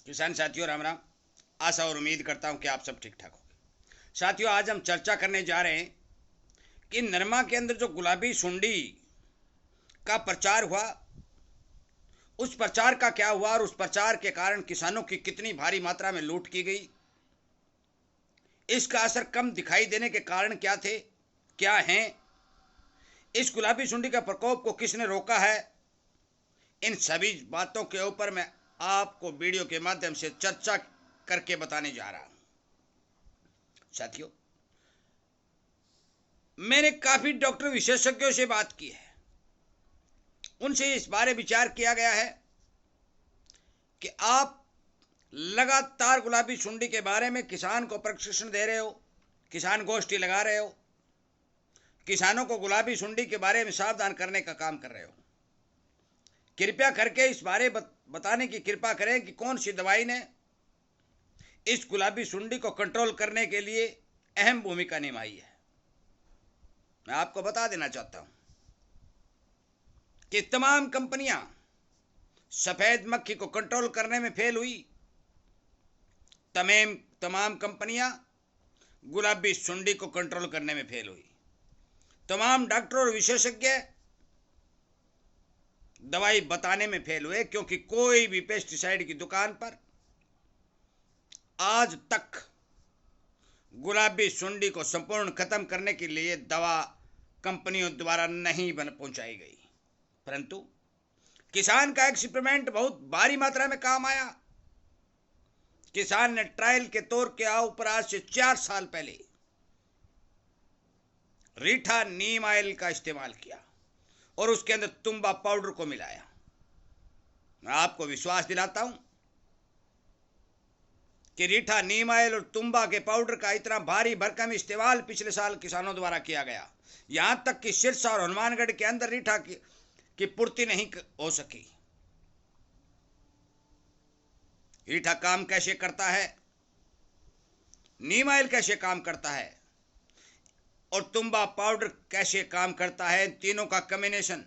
किसान साथियों, राम राम। आशा और उम्मीद करता हूं कि आप सब ठीक ठाक होंगे। साथियों, आज हम चर्चा करने जा रहे हैं कि नरमा के अंदर जो गुलाबी सुंडी का प्रचार हुआ, उस प्रचार का क्या हुआ और उस प्रचार के कारण किसानों की कितनी भारी मात्रा में लूट की गई। इसका असर कम दिखाई देने के कारण क्या हैं, इस गुलाबी सुंडी का प्रकोप को किसने रोका है, इन सभी बातों के ऊपर मैं आपको वीडियो के माध्यम से चर्चा करके बताने जा रहा हूं। साथियों, मैंने काफी डॉक्टर विशेषज्ञों से बात की है। उनसे इस बारे विचार किया गया है कि आप लगातार गुलाबी सुंडी के बारे में किसान को प्रशिक्षण दे रहे हो, किसान गोष्ठी लगा रहे हो, किसानों को गुलाबी सुंडी के बारे में सावधान करने का काम कर रहे हो। कृपया करके इस बारे बताने की कृपा करें कि कौन सी दवाई ने इस गुलाबी सुंडी को कंट्रोल करने के लिए अहम भूमिका निभाई है। मैं आपको बता देना चाहता हूं कि तमाम कंपनियां सफेद मक्खी को कंट्रोल करने में फेल हुई। तमाम कंपनियां गुलाबी सुंडी को कंट्रोल करने में फेल हुई। तमाम डॉक्टर और विशेषज्ञ दवाई बताने में फेल हुए, क्योंकि कोई भी पेस्टिसाइड की दुकान पर आज तक गुलाबी सुंडी को संपूर्ण खत्म करने के लिए दवा कंपनियों द्वारा नहीं पहुंचाई गई। परंतु किसान का एक्सपेरिमेंट बहुत भारी मात्रा में काम आया। किसान ने ट्रायल के तौर के ऊपर आज से 4 साल पहले रीठा नीम ऑयल का इस्तेमाल किया और उसके अंदर तुम्बा पाउडर को मिलाया। मैं आपको विश्वास दिलाता हूं कि रीठा नीम ऑयल और तुम्बा के पाउडर का इतना भारी भरकम इस्तेमाल पिछले साल किसानों द्वारा किया गया, यहां तक कि सिरसा और हनुमानगढ़ के अंदर रीठा की पूर्ति नहीं हो सकी। रीठा काम कैसे करता है, नीम ऑयल कैसे काम करता है और तुम्बा पाउडर कैसे काम करता है, तीनों का कॉम्बिनेशन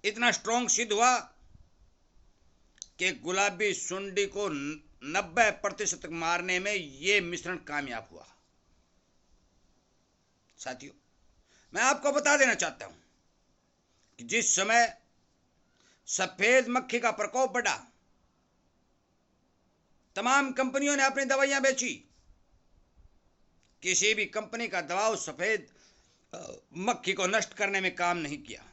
इतना स्ट्रॉन्ग सिद्ध हुआ कि गुलाबी सुंडी को 90% मारने में यह मिश्रण कामयाब हुआ। साथियों, मैं आपको बता देना चाहता हूं कि जिस समय सफेद मक्खी का प्रकोप बढ़ा, तमाम कंपनियों ने अपनी दवाइयां बेची। किसी भी कंपनी का दवा उस सफेद मक्खी को नष्ट करने में काम नहीं किया।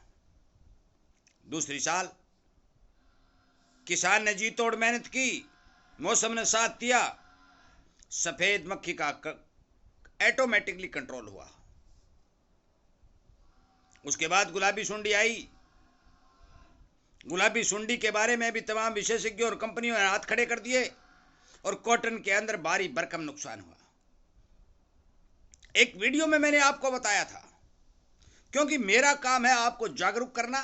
दूसरी साल किसान ने जी तोड़ मेहनत की, मौसम ने साथ दिया, सफेद मक्खी का ऑटोमेटिकली कंट्रोल हुआ। उसके बाद गुलाबी सुंडी आई। गुलाबी सुंडी के बारे में भी तमाम विशेषज्ञों और कंपनियों ने हाथ खड़े कर दिए और कॉटन के अंदर भारी भरकम नुकसान हुआ। एक वीडियो में मैंने आपको बताया था, क्योंकि मेरा काम है आपको जागरूक करना,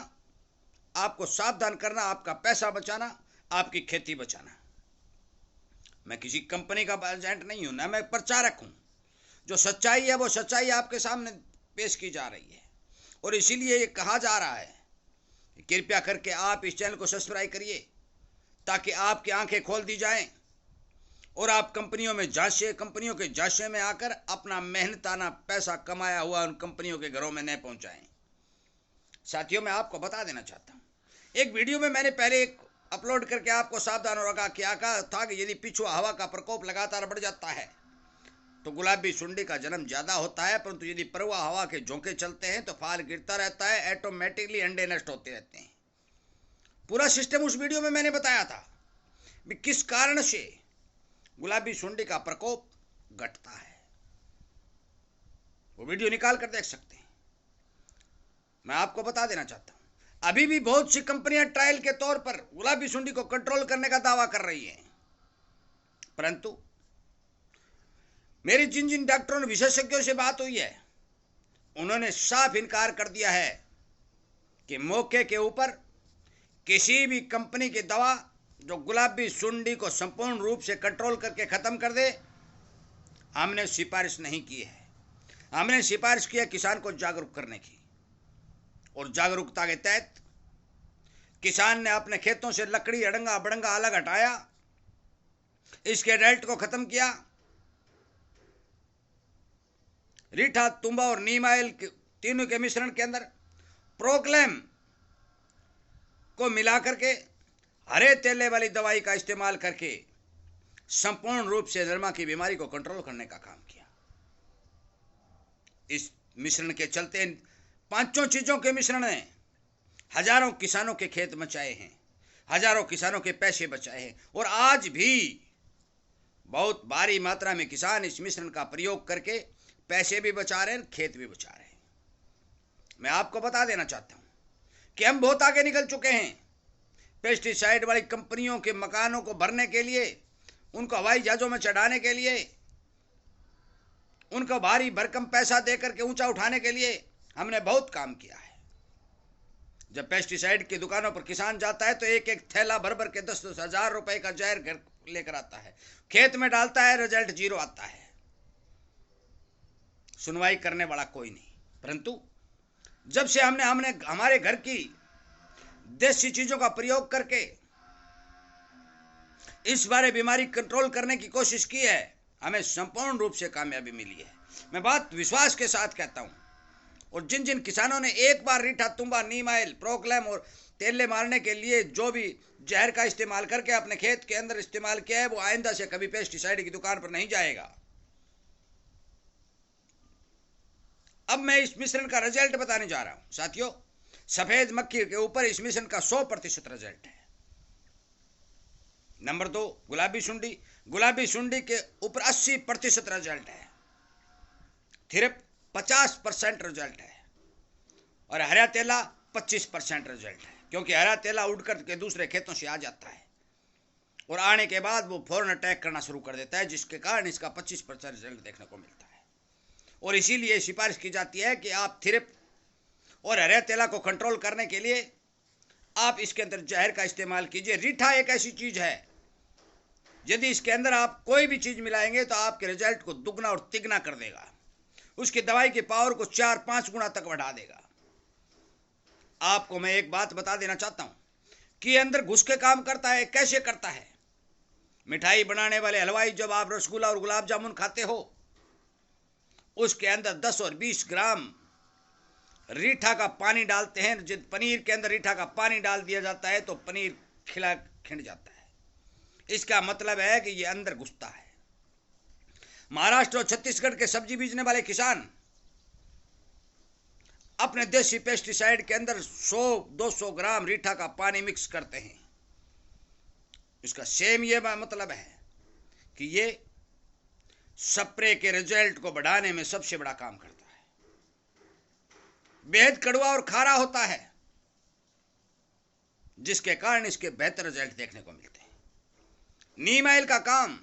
आपको सावधान करना, आपका पैसा बचाना, आपकी खेती बचाना। मैं किसी कंपनी का एजेंट नहीं हूं, ना मैं प्रचारक हूं। जो सच्चाई है वो सच्चाई आपके सामने पेश की जा रही है और इसीलिए ये कहा जा रहा है कि कृपया करके आप इस चैनल को सब्सक्राइब करिए, ताकि आपकी आंखें खोल दी जाएं और आप कंपनियों के झांसे में आकर अपना मेहनताना पैसा कमाया हुआ उन कंपनियों के घरों में न पहुंचाएं। साथियों, मैं आपको बता देना चाहता हूं, एक वीडियो में मैंने पहले एक अपलोड करके आपको सावधान और आगाह किया था कि यदि पिछुआ हवा का प्रकोप लगातार बढ़ जाता है तो गुलाबी सुंडी का जन्म ज्यादा होता है, परंतु यदि परवा हवा के झोंके चलते हैं तो फाल गिरता रहता है, ऑटोमेटिकली अंडे नष्ट होते रहते हैं। पूरा सिस्टम उस वीडियो में मैंने बताया था कि किस कारण से गुलाबी सुंडी का प्रकोप घटता है। वो वीडियो निकाल कर देख सकते हैं। मैं आपको बता देना चाहता हूं, अभी भी बहुत सी कंपनियां ट्रायल के तौर पर गुलाबी सुंडी को कंट्रोल करने का दावा कर रही हैं, परंतु मेरी जिन जिन डॉक्टरों और विशेषज्ञों से बात हुई है, उन्होंने साफ इनकार कर दिया है कि मौके के ऊपर किसी भी कंपनी की दवा जो गुलाबी सुंडी को संपूर्ण रूप से कंट्रोल करके खत्म कर दे, हमने सिफारिश नहीं की है। हमने सिफारिश की है किसान को जागरूक करने की, और जागरूकता के तहत किसान ने अपने खेतों से लकड़ी अड़ंगा बड़ंगा अलग हटाया इसके डेल्ट को खत्म किया। रीठा, तुम्बा और नीम ऑयल तीनों के मिश्रण के अंदर प्रोक्लेम को मिला करके हरे तेले वाली दवाई का इस्तेमाल करके संपूर्ण रूप से दरमा की बीमारी को कंट्रोल करने का काम किया। इस मिश्रण के चलते पांचों चीजों के मिश्रण ने हजारों किसानों के खेत बचाए हैं, हजारों किसानों के पैसे बचाए हैं, और आज भी बहुत भारी मात्रा में किसान इस मिश्रण का प्रयोग करके पैसे भी बचा रहे हैं, खेत भी बचा रहे हैं। मैं आपको बता देना चाहता हूं कि हम बहुत आगे निकल चुके हैं। पेस्टिसाइड वाली कंपनियों के मकानों को भरने के लिए, उनको हवाई जहाजों में चढ़ाने के लिए, उनको भारी भरकम पैसा देकर के ऊंचा उठाने के लिए हमने बहुत काम किया है। जब पेस्टिसाइड की दुकानों पर किसान जाता है तो एक एक थैला भर भर के 10-10 हजार रुपए का जहर घर लेकर आता है, खेत में डालता है, रिजल्ट 0 आता है। सुनवाई करने वाला कोई नहीं। परंतु जब से हमने हमारे घर की देसी चीजों का प्रयोग करके इस बारे बीमारी कंट्रोल करने की कोशिश की है, हमें संपूर्ण रूप से कामयाबी मिली है। मैं बात विश्वास के साथ कहता हूं। और जिन जिन किसानों ने एक बार रीठा, तुम्बा, नीम ऑयल, प्रोक्लेम और तेले मारने के लिए जो भी जहर का इस्तेमाल करके अपने खेत के अंदर इस्तेमाल किया है, वो आइंदा से कभी पेस्टिसाइड की दुकान पर नहीं जाएगा। अब मैं इस मिश्रण का रिजल्ट बताने जा रहा हूं। साथियों, सफेद मक्खी के ऊपर इस मिश्रण का 100% रिजल्ट है। नंबर 2, गुलाबी सुंडी। गुलाबी सुंडी के ऊपर 80% रिजल्ट है। थिरप 50% रिजल्ट है। और हरा तेला 25% रिजल्ट है, क्योंकि हरा तेला उड़कर के दूसरे खेतों से आ जाता है और आने के बाद वो फौरन अटैक करना शुरू कर देता है, जिसके कारण इसका 25% रिजल्ट देखने को मिलता है। और इसीलिए सिफारिश की जाती है कि आप थिरप और हरे तेला को कंट्रोल करने के लिए आप इसके अंदर जहर का इस्तेमाल कीजिए। रीठा एक ऐसी चीज है, यदि इसके अंदर आप कोई भी चीज मिलाएंगे तो आपके रिजल्ट को दुगना और तिगना कर देगा, उसकी दवाई की पावर को 4-5 गुना तक बढ़ा देगा। आपको मैं एक बात बता देना चाहता हूं कि अंदर घुस के काम करता है। कैसे करता है? मिठाई बनाने वाले हलवाई जब आप रसगुल्ला और गुलाब जामुन खाते हो, उसके अंदर 10 और 20 ग्राम रीठा का पानी डालते हैं। जब पनीर के अंदर रीठा का पानी डाल दिया जाता है तो पनीर खिला खिंड जाता है। इसका मतलब है कि यह अंदर घुसता है। महाराष्ट्र और छत्तीसगढ़ के सब्जी बीजने वाले किसान अपने देसी पेस्टिसाइड के अंदर 100-200 ग्राम रीठा का पानी मिक्स करते हैं। इसका सेम ये मतलब है कि ये स्प्रे के रिजल्ट को बढ़ाने में सबसे बड़ा काम करता है। बेहद कड़वा और खारा होता है, जिसके कारण इसके बेहतर रिजल्ट देखने को मिलते हैं। नीम ऑयल का काम,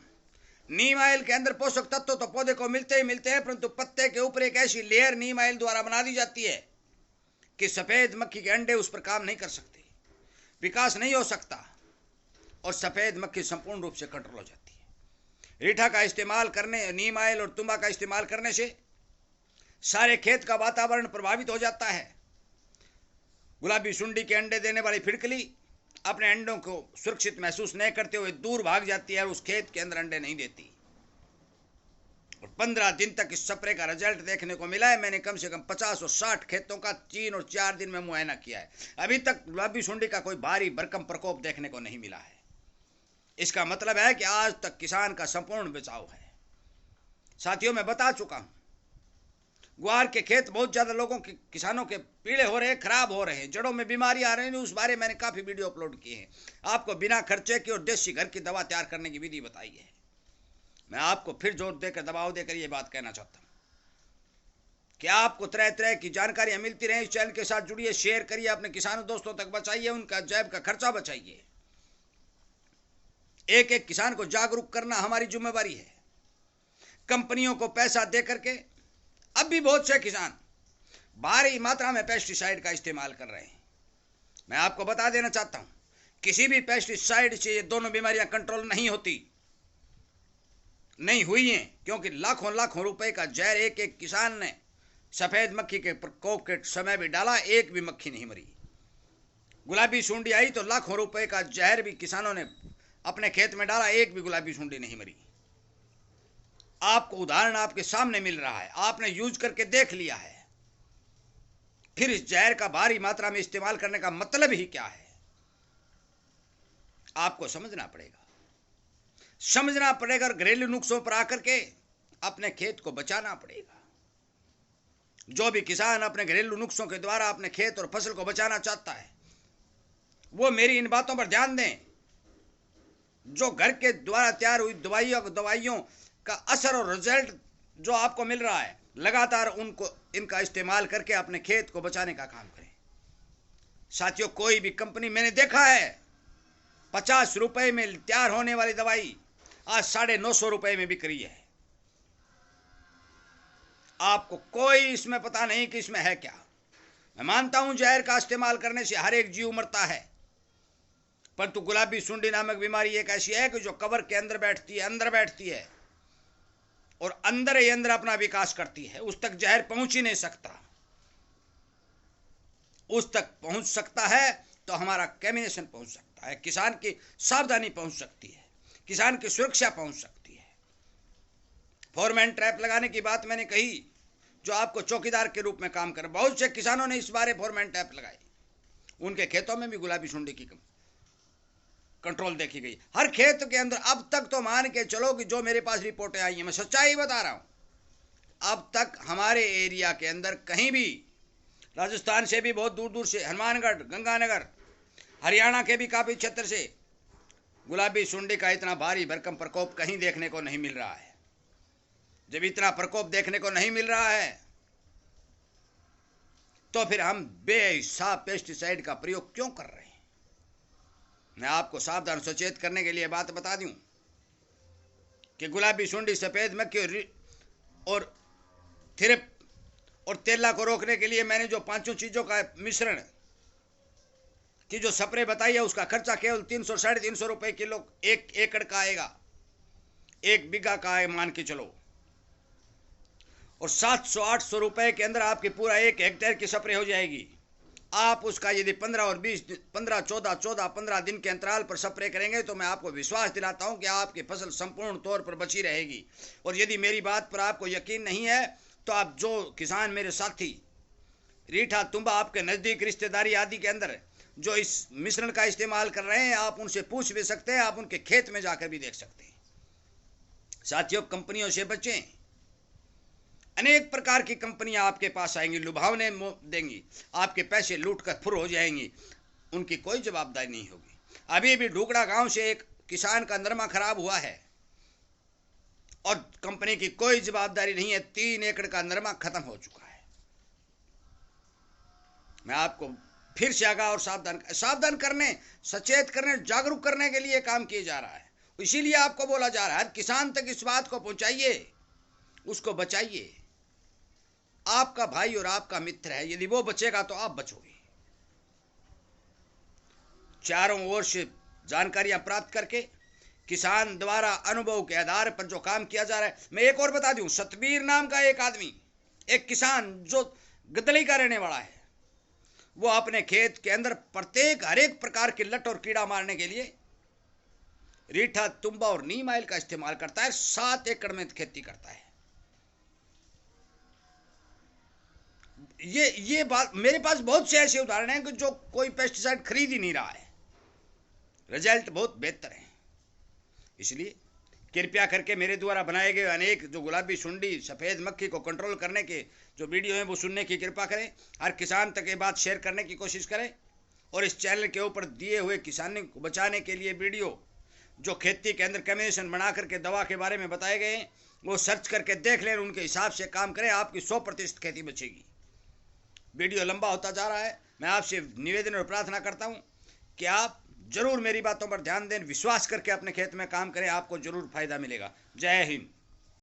नीम ऑयल के अंदर पोषक तत्व तो पौधे को मिलते ही मिलते हैं, परंतु पत्ते के ऊपर एक ऐसी लेयर नीम ऑयल द्वारा बना दी जाती है कि सफेद मक्खी के अंडे उस पर काम नहीं कर सकते, विकास नहीं हो सकता और सफेद मक्खी संपूर्ण रूप से कंट्रोल हो जाती है। रीठा का इस्तेमाल करने, नीम ऑयल और तुम्बा का इस्तेमाल करने से सारे खेत का वातावरण प्रभावित हो जाता है। गुलाबी सुंडी के अंडे देने वाली फिड़कली अपने अंडों को सुरक्षित महसूस नहीं करते हुए दूर भाग जाती है और उस खेत के अंदर अंडे नहीं देती। और 15 दिन तक इस स्प्रे का रिजल्ट देखने को मिला है। मैंने कम से कम 50 और 60 खेतों का 3 और 4 दिन में मुआयना किया है। अभी तक गुलाबी सुंडी का कोई भारी भरकम प्रकोप देखने को नहीं मिला है। इसका मतलब है कि आज तक किसान का संपूर्ण बचाव है। साथियों, मैं बता चुका हूं, ग्वार के खेत बहुत ज्यादा लोगों के, किसानों के पीले हो रहे हैं, खराब हो रहे हैं, जड़ों में बीमारी आ रही है। उस बारे मैंने काफी वीडियो अपलोड किए हैं। आपको बिना खर्चे की और देसी घर की दवा तैयार करने की विधि बताई है। मैं आपको फिर जोर देकर, दबाव देकर ये बात कहना चाहता हूं कि आपको तरह तरह की जानकारियां मिलती रहे। इस चैनल के साथ जुड़िए, शेयर करिए, अपने किसानों दोस्तों तक बचाइए, उनका जैब का खर्चा बचाइए। एक एक किसान को जागरूक करना हमारी जिम्मेवारी है। कंपनियों को पैसा दे करके अब भी बहुत से किसान भारी मात्रा में पेस्टिसाइड का इस्तेमाल कर रहे हैं। मैं आपको बता देना चाहता हूं, किसी भी पेस्टिसाइड से ये दोनों बीमारियां कंट्रोल नहीं होती, नहीं हुई हैं, क्योंकि लाखों लाखों रुपए का जहर एक एक किसान ने सफेद मक्खी के प्रकोप के समय भी डाला, एक भी मक्खी नहीं मरी। गुलाबी सूंडी आई तो लाखों रुपए का जहर भी किसानों ने अपने खेत में डाला, एक भी गुलाबी सुंडी नहीं मरी। आपको उदाहरण आपके सामने मिल रहा है, आपने यूज करके देख लिया है। फिर इस जहर का भारी मात्रा में इस्तेमाल करने का मतलब ही क्या है, आपको समझना पड़ेगा। समझना पड़ेगा और घरेलू नुस्खों पर आकर के अपने खेत को बचाना पड़ेगा। जो भी किसान अपने घरेलू नुस्खों के द्वारा अपने खेत और फसल को बचाना चाहता है, वो मेरी इन बातों पर ध्यान दें। जो घर के द्वारा तैयार हुई दवाइयों का असर और रिजल्ट जो आपको मिल रहा है, लगातार इनका इस्तेमाल करके अपने खेत को बचाने का काम करें। साथियों, कोई भी कंपनी मैंने देखा है 50 रुपए में तैयार होने वाली दवाई आज 950 रुपए में बिक रही है। आपको कोई इसमें पता नहीं कि इसमें है क्या। मैं मानता हूं जहर का इस्तेमाल करने से हर एक जीव मरता है, परंतु गुलाबी सुंडी नामक बीमारी एक ऐसी है कि जो कवर के अंदर बैठती है और अंदर ही अंदर अपना विकास करती है। उस तक जहर पहुंच ही नहीं सकता। उस तक पहुंच सकता है तो हमारा कैमिनेशन पहुंच सकता है, किसान की सावधानी पहुंच सकती है, किसान की सुरक्षा पहुंच सकती है। फोरमैन ट्रैप लगाने की बात मैंने कही, जो आपको चौकीदार के रूप में काम करे। बहुत से किसानों ने इस बारे फोरमैन ट्रैप लगाए, उनके खेतों में भी गुलाबी सुंडी की कंट्रोल देखी गई। हर खेत के अंदर अब तक तो मान के चलो कि जो मेरे पास रिपोर्टें आई हैं, मैं सच्चाई बता रहा हूं, अब तक हमारे एरिया के अंदर कहीं भी, राजस्थान से भी बहुत दूर दूर से, हनुमानगढ़, गंगानगर, हरियाणा के भी काफी क्षेत्र से गुलाबी सुंडी का इतना भारी भरकम प्रकोप कहीं देखने को नहीं मिल रहा है। जब इतना प्रकोप देखने को नहीं मिल रहा है तो फिर हम बेहिसाब पेस्टिसाइड का प्रयोग क्यों कर रहे हैं? मैं आपको सावधान सचेत करने के लिए बात बता दूं कि गुलाबी सुंडी, सफेद मक्खी और थिरप और तेला को रोकने के लिए मैंने जो 5 चीजों का मिश्रण की जो स्प्रे बताई है, उसका खर्चा केवल 300 साढ़े 300 रुपए किलो 1 एकड़ का आएगा, 1 बीघा का है मान के चलो, और 700-800 रुपए के अंदर आपकी पूरा 1 हेक्टेयर की स्प्रे हो जाएगी। आप उसका यदि 15 और 20, 15, 14 दिन के अंतराल पर स्प्रे करेंगे तो मैं आपको विश्वास दिलाता हूं कि आपकी फसल संपूर्ण तौर पर बची रहेगी। और यदि मेरी बात पर आपको यकीन नहीं है तो आप जो किसान मेरे साथी रीठा, तुम्बा, आपके नजदीक रिश्तेदारी आदि के अंदर जो इस मिश्रण का इस्तेमाल कर रहे हैं, आप उनसे पूछ भी सकते हैं, आप उनके खेत में जाकर भी देख सकते हैं। साथियों, कंपनियों से बचें। अनेक प्रकार की कंपनियां आपके पास आएंगी, लुभावने देंगी, आपके पैसे लूट कर फुर हो जाएंगी, उनकी कोई जवाबदारी नहीं होगी। अभी भी ढूकड़ा गांव से एक किसान का नरमा खराब हुआ है और कंपनी की कोई जवाबदारी नहीं है। 3 एकड़ का नरमा खत्म हो चुका है। मैं आपको फिर से आगाह और सावधान करने, सचेत करने, जागरूक करने के लिए काम किया जा रहा है। इसीलिए आपको बोला जा रहा है किसान तक इस बात को पहुंचाइए, उसको बचाइए। आपका भाई और आपका मित्र है, यदि वो बचेगा तो आप बचोगे। चारों ओर से जानकारियां प्राप्त करके किसान द्वारा अनुभव के आधार पर जो काम किया जा रहा है। मैं एक और बता दूं, सतबीर नाम का एक आदमी, एक किसान जो गदली का रहने वाला है, वो अपने खेत के अंदर प्रत्येक हर एक प्रकार के लट और कीड़ा मारने के लिए रीठा, तुम्बा और नीम ऑयल का इस्तेमाल करता है। 7 एकड़ में खेती करता है। ये बात, मेरे पास बहुत से ऐसे उदाहरण हैं कि जो कोई पेस्टिसाइड खरीद ही नहीं रहा है, रिजल्ट बहुत बेहतर है। इसलिए कृपया करके मेरे द्वारा बनाए गए अनेक जो गुलाबी सुंडी, सफेद मक्खी को कंट्रोल करने के जो वीडियो हैं वो सुनने की कृपा करें। हर किसान तक ये बात शेयर करने की कोशिश करें और इस चैनल के ऊपर दिए हुए किसानी को बचाने के लिए वीडियो जो खेती के अंदर कम्बिनेशन बना करके दवा के बारे में बताए गए हैं वो सर्च करके देख लें, उनके हिसाब से काम करें, आपकी 100% खेती बचेगी। वीडियो लंबा होता जा रहा है, मैं आपसे निवेदन और प्रार्थना करता हूं कि आप जरूर मेरी बातों पर ध्यान दें, विश्वास करके अपने खेत में काम करें, आपको जरूर फायदा मिलेगा। जय हिंद।